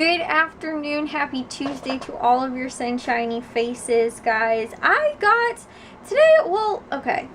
Good afternoon, happy Tuesday to all of your sunshiny faces, guys. Okay,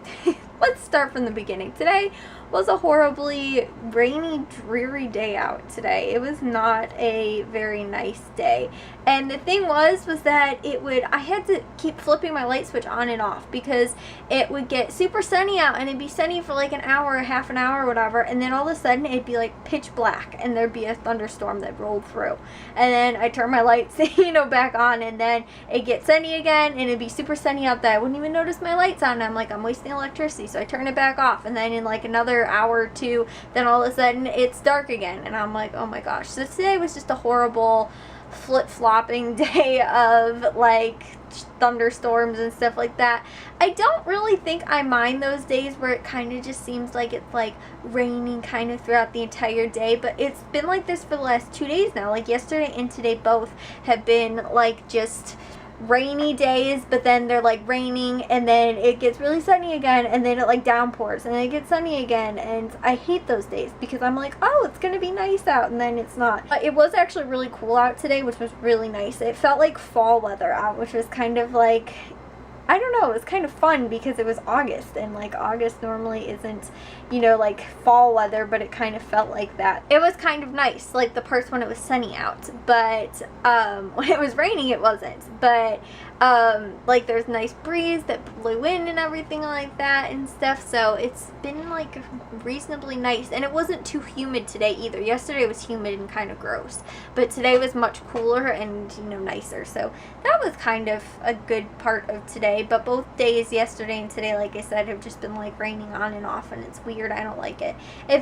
let's start from the beginning. Today was a horribly rainy, dreary day out today. It was not a very nice day. And the thing was that I had to keep flipping my light switch on and off because it would get super sunny out and it'd be sunny for like an hour, half an hour, whatever. And then all of a sudden it'd be like pitch black and there'd be a thunderstorm that rolled through. And then I turn my lights, back on, and then it gets sunny again and it'd be super sunny out there. I wouldn't even notice my lights on. And I'm like, I'm wasting electricity. So I turn it back off. And then in like another hour or two, then all of a sudden it's dark again. And I'm like, oh my gosh. So today was just a horrible flip-flopping day of like thunderstorms and stuff like that. I don't really think I mind those days where it kind of just seems like it's like raining kind of throughout the entire day, but it's been like this for the last 2 days now. Like yesterday and today both have been like just rainy days, but then they're like raining and then it gets really sunny again and then it like downpours and then it gets sunny again, and I hate those days because I'm like, oh, it's gonna be nice out, and then it's not. But it was actually really cool out today, which was really nice. It felt like fall weather out, which was kind of like, I don't know, it was kind of fun because it was August, and like August normally isn't, like fall weather, but it kind of felt like that. It was kind of nice, like the parts when it was sunny out, but when it was raining it wasn't. But like there's a nice breeze that blew in and everything like that and stuff, so it's been like reasonably nice, and it wasn't too humid today either. Yesterday was humid and kind of gross, but today was much cooler and nicer, so that was kind of a good part of today. But both days, yesterday and today, like I said, have just been like raining on and off, and it's weird. I don't like it.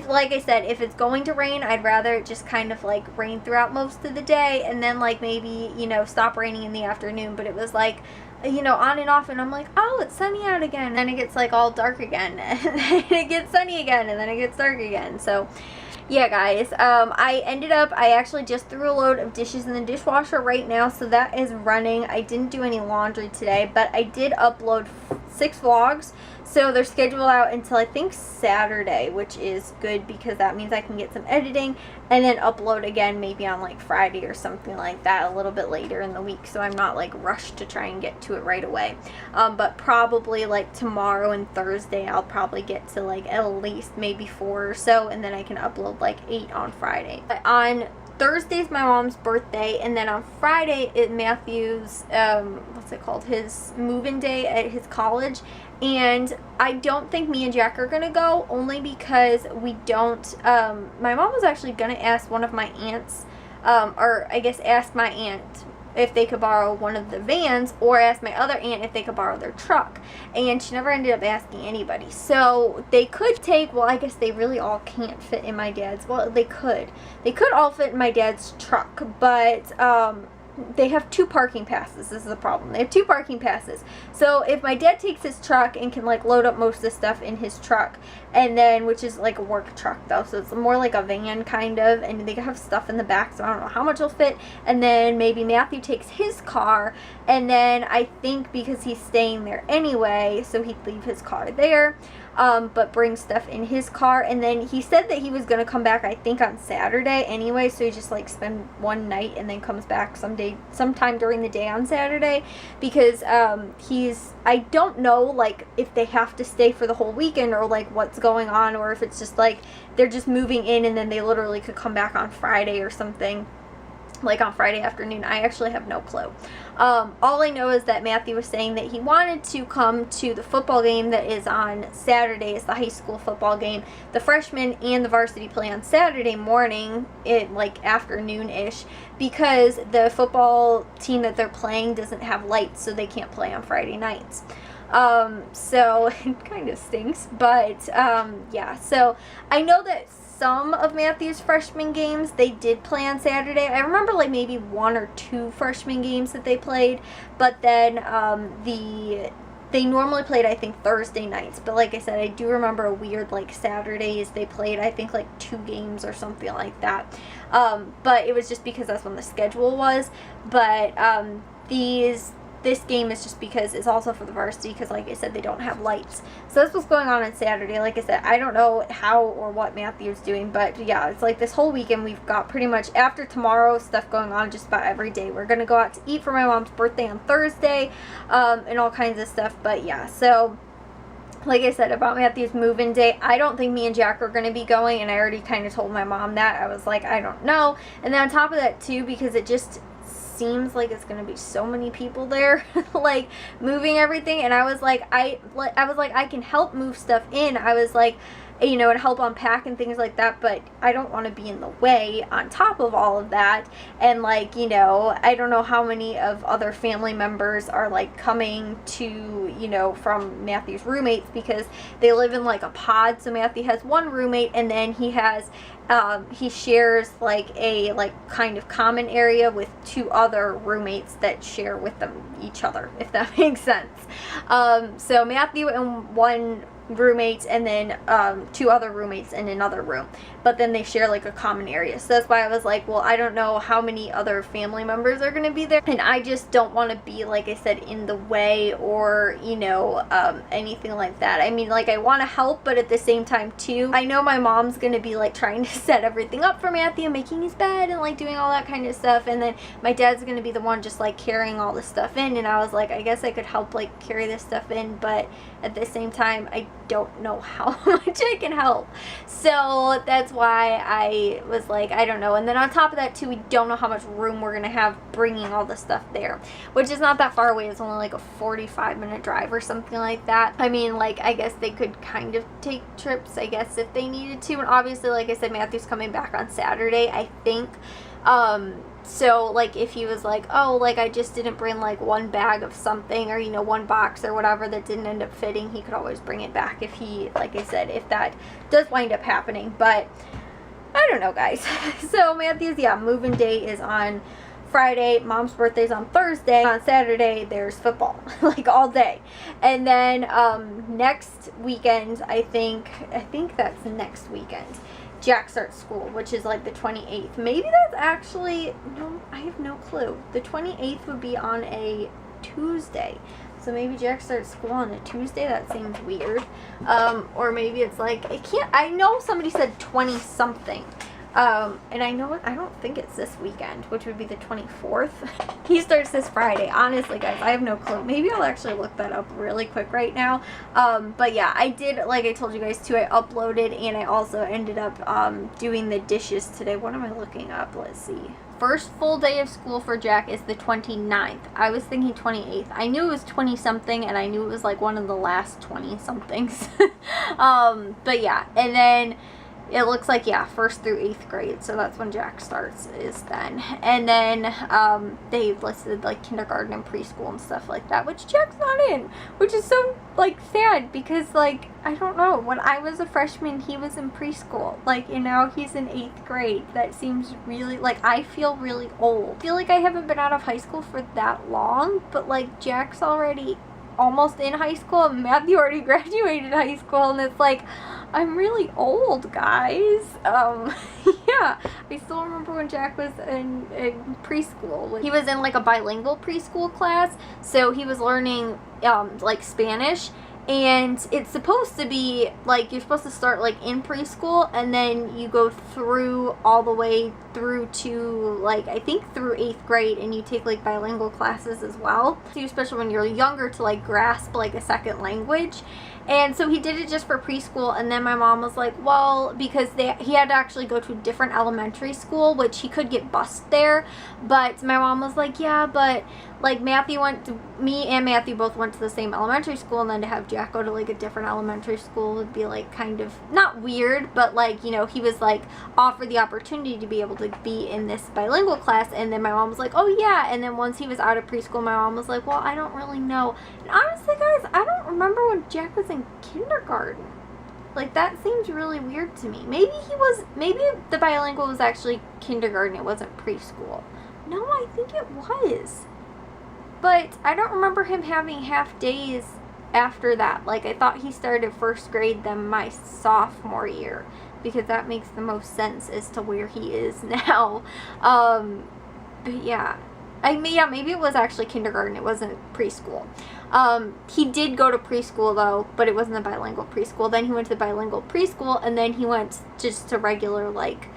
Like I said, if it's going to rain, I'd rather it just kind of like rain throughout most of the day and then like maybe stop raining in the afternoon. But it was like on and off, and I'm like, oh, it's sunny out again, and then it gets like all dark again, and then it gets sunny again, and then it gets dark again. So yeah, guys, I actually just threw a load of dishes in the dishwasher right now, so that is running. I didn't do any laundry today, but I did upload 6 vlogs, so they're scheduled out until I think Saturday, which is good because that means I can get some editing and then upload again maybe on like Friday or something like that a little bit later in the week, so I'm not like rushed to try and get to it right away. But probably like tomorrow and Thursday I'll probably get to like at least maybe 4 or so, and then I can upload like 8 on Friday. But on Thursday's my mom's birthday, and then on Friday is Matthew's his move-in day at his college. And I don't think me and Jack are gonna go, only because we don't my mom was actually gonna ask one of my aunts, or I guess ask my aunt if they could borrow one of the vans, or ask my other aunt if they could borrow their truck, and she never ended up asking anybody. So they could take, well, I guess they really all can't fit in my dad's, well, they could all fit in my dad's truck, but they have 2 parking passes. This is the problem. They have 2 parking passes. So if my dad takes his truck and can like load up most of the stuff in his truck, and then, which is like a work truck though, so it's more like a van kind of, and they have stuff in the back, so I don't know how much will fit. And then maybe Matthew takes his car, and then I think because he's staying there anyway, so he'd leave his car there, but bring stuff in his car. And then he said that he was going to come back, I think, on Saturday anyway, so he just like spend one night and then comes back sometime during the day on Saturday, because I don't know like if they have to stay for the whole weekend or like what's going on, or if it's just like they're just moving in and then they literally could come back on Friday or something, like on Friday afternoon. I actually have no clue. All I know is that Matthew was saying that he wanted to come to the football game that is on Saturday. It's the high school football game. The freshmen and the varsity play on Saturday morning, like afternoon-ish, because the football team that they're playing doesn't have lights, so they can't play on Friday nights. So it kind of stinks, but yeah, so I know that some of Matthew's freshman games they did play on Saturday. I remember like maybe 1 or 2 freshman games that they played, but then they normally played, I think, Thursday nights. But like I said, I do remember a weird like Saturdays they played, I think, like 2 games or something like that. But it was just because that's when the schedule was. But these this game is just because it's also for the varsity, because like I said, they don't have lights. So that's what's going on Saturday. Like I said, I don't know how or what Matthew's doing, but yeah, it's like this whole weekend we've got pretty much after tomorrow stuff going on just about every day. We're gonna go out to eat for my mom's birthday on Thursday, and all kinds of stuff. But yeah, so like I said about Matthew's move-in day, I don't think me and Jack are going to be going, and I already kind of told my mom that. I was like, I don't know. And then on top of that too, because it just seems like it's going to be so many people there, like moving everything, and I was like, I can help move stuff in. I was like, you know, and help unpack and things like that, but I don't want to be in the way on top of all of that. And like, you know, I don't know how many of other family members are like coming to, you know, from Matthew's roommates, because they live in like a pod. So Matthew has one roommate, and then he has he shares like a kind of common area with two other roommates that share with them each other, if that makes sense. So Matthew and one roommate, and then two other roommates in another room, but then they share like a common area. So that's why I was like, well, I don't know how many other family members are going to be there, and I just don't want to be, like I said, in the way or, you know, anything like that. I mean, like, I want to help, but at the same time too, I know my mom's going to be like trying to set everything up for Matthew, making his bed and like doing all that kind of stuff, and then my dad's going to be the one just like carrying all this stuff in. And I was like, I guess I could help like carry this stuff in, but at the same time, I don't know how much I can help. So that's why I was like, I don't know. And then on top of that too, we don't know how much room we're gonna have bringing all the stuff there, which is not that far away. It's only like a 45-minute drive or something like that. I mean, like, I guess they could kind of take trips, I guess, if they needed to. And obviously, like I said, Matthew's coming back on Saturday, I think. So like if he was like, oh, like I just didn't bring like one bag of something, or, you know, one box or whatever that didn't end up fitting, he could always bring it back if he, like I said, if that does wind up happening. But I don't know, guys. So Matthew's, yeah, moving day is on Friday, mom's birthday's on Thursday. On Saturday there's football like all day. And then next weekend, I think that's next weekend, Jack starts school, which is like the 28th. Maybe that's actually, no, I have no clue. The 28th would be on a Tuesday. So maybe Jack starts school on a Tuesday. That seems weird. Or maybe it's like, it can't, I know somebody said 20 something. And I know, I don't think it's this weekend, which would be the 24th. He starts this Friday. Honestly, guys, I have no clue. Maybe I'll actually look that up really quick right now. But yeah, I did, like I told you guys too, I uploaded, and I also ended up doing the dishes today. What am I looking up? Let's see. First full day of school for Jack is the 29th. I was thinking 28th. I knew it was 20 something, and I knew it was like one of the last 20 somethings. But yeah, and then it looks like, yeah, 1st through 8th grade, so that's when Jack starts, is then. And then they've listed like kindergarten and preschool and stuff like that, which Jack's not in, which is so like sad, because like, I don't know, when I was a freshman he was in preschool, like, and now he's in 8th grade. That seems really, like, I feel really old. I feel like I haven't been out of high school for that long, but like Jack's already almost in high school, and Matthew already graduated high school, and it's like, I'm really old, guys. Yeah, I still remember when Jack was in preschool. He was in like a bilingual preschool class, so he was learning like Spanish. And it's supposed to be like, you're supposed to start like in preschool, and then you go through all the way through to like, I think through 8th grade, and you take like bilingual classes as well. So especially when you're younger, to like grasp like a second language. And so he did it just for preschool, and then my mom was like, well, because he had to actually go to a different elementary school, which he could get bused there, but my mom was like, yeah, but like me and Matthew both went to the same elementary school, and then to have Jack go to like a different elementary school would be like kind of, not weird, but like, you know, he was like offered the opportunity to be able to be in this bilingual class. And then my mom was like, oh yeah. And then once he was out of preschool, my mom was like, well, I don't really know. And honestly, guys, I don't remember when Jack was in kindergarten. Like, that seems really weird to me. Maybe the bilingual was actually kindergarten, it wasn't preschool. No, I think it was. But I don't remember him having half days after that. Like, I thought he started 1st grade then my sophomore year, because that makes the most sense as to where he is now. But yeah, Yeah, maybe it was actually kindergarten. It wasn't preschool. He did go to preschool though, but it wasn't a bilingual preschool. Then he went to the bilingual preschool, and then he went just to regular like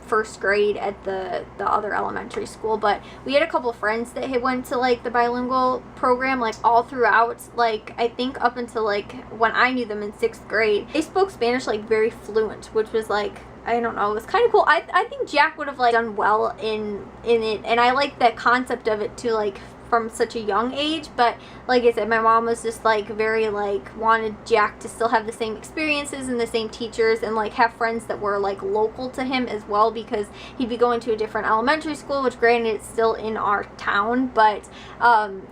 first grade at the other elementary school. But we had a couple friends that had went to like the bilingual program like all throughout, like I think up until like when I knew them in 6th grade. They spoke Spanish like very fluent, which was like, I don't know, it was kind of cool. I think Jack would have like done well in it, and I like the concept of it too, like from such a young age. But like I said, my mom was just like very like wanted Jack to still have the same experiences and the same teachers, and like have friends that were like local to him as well, because he'd be going to a different elementary school, which granted it's still in our town, but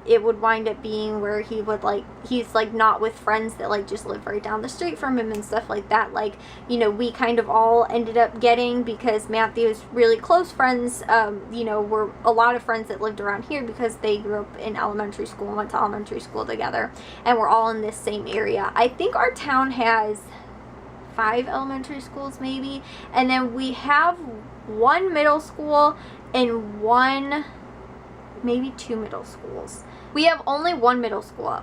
it would wind up being where he would like, he's like not with friends that like just live right down the street from him and stuff like that. Like, you know, we kind of all ended up getting, because Matthew's really close friends, you know, were a lot of friends that lived around here because they grew up in elementary school and went to elementary school together, and we're all in this same area. I think our town has 5 elementary schools maybe, and then we have 1 middle school and 1, maybe 2 middle schools. We have only 1 middle school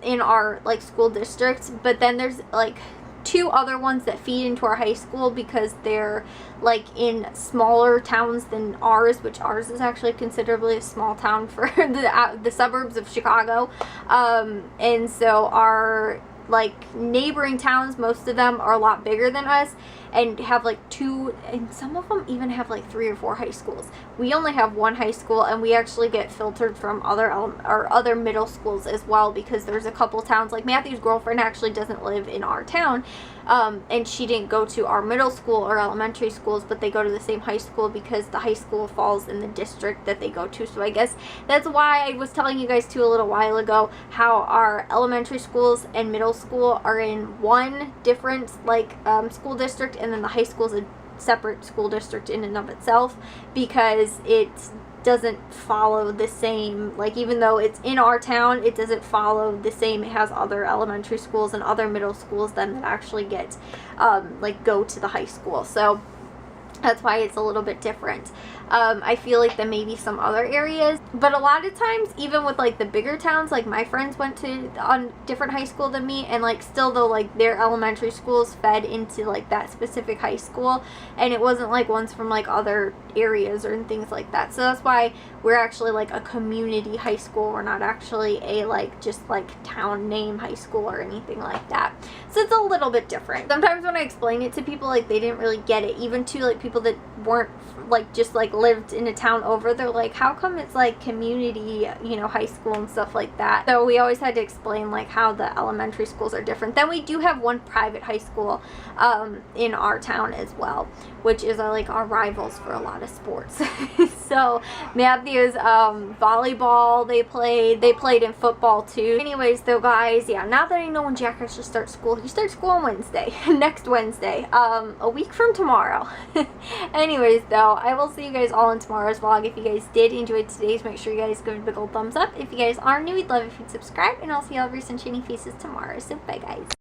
in our like school district, but then there's like 2 other ones that feed into our high school because they're like in smaller towns than ours, which ours is actually considerably a small town for the suburbs of Chicago. And so our like neighboring towns, most of them are a lot bigger than us and have like 2, and some of them even have like 3 or 4 high schools. We only have 1 high school, and we actually get filtered from other middle schools as well, because there's a couple towns, like Matthew's girlfriend actually doesn't live in our town, and she didn't go to our middle school or elementary schools, but they go to the same high school because the high school falls in the district that they go to. So I guess that's why I was telling you guys too a little while ago how our elementary schools and middle school are in one different like school district, and then the high school is a separate school district in and of itself, because it doesn't follow the same, like even though it's in our town, it doesn't follow the same. It has other elementary schools and other middle schools then that actually get like go to the high school. So that's why it's a little bit different. I feel like than maybe some other areas, but a lot of times even with like the bigger towns, like my friends went to on different high school than me, and like still though like their elementary schools fed into like that specific high school, and it wasn't like ones from like other areas or things like that. So that's why we're actually like a community high school. We're not actually a like just like town name high school or anything like that. So it's a little bit different. Sometimes when I explain it to people, like they didn't really get it, even to like people that weren't like just like lived in a town over, they're like, how come it's like community, you know, high school and stuff like that. So we always had to explain like how the elementary schools are different. Then we do have one private high school in our town as well, which is like our rivals for a lot of sports. So Matthew's volleyball they played in football too. Anyways though guys, yeah, now that I know when Jack actually starts school, he starts school on Wednesday, next Wednesday, a week from tomorrow. Anyways though, I will see you guys all in tomorrow's vlog. If you guys did enjoy today's, make sure you guys give it a big old thumbs up. If you guys are new, we'd love if you'd subscribe, and I'll see all of your sunshiny faces tomorrow. So bye guys.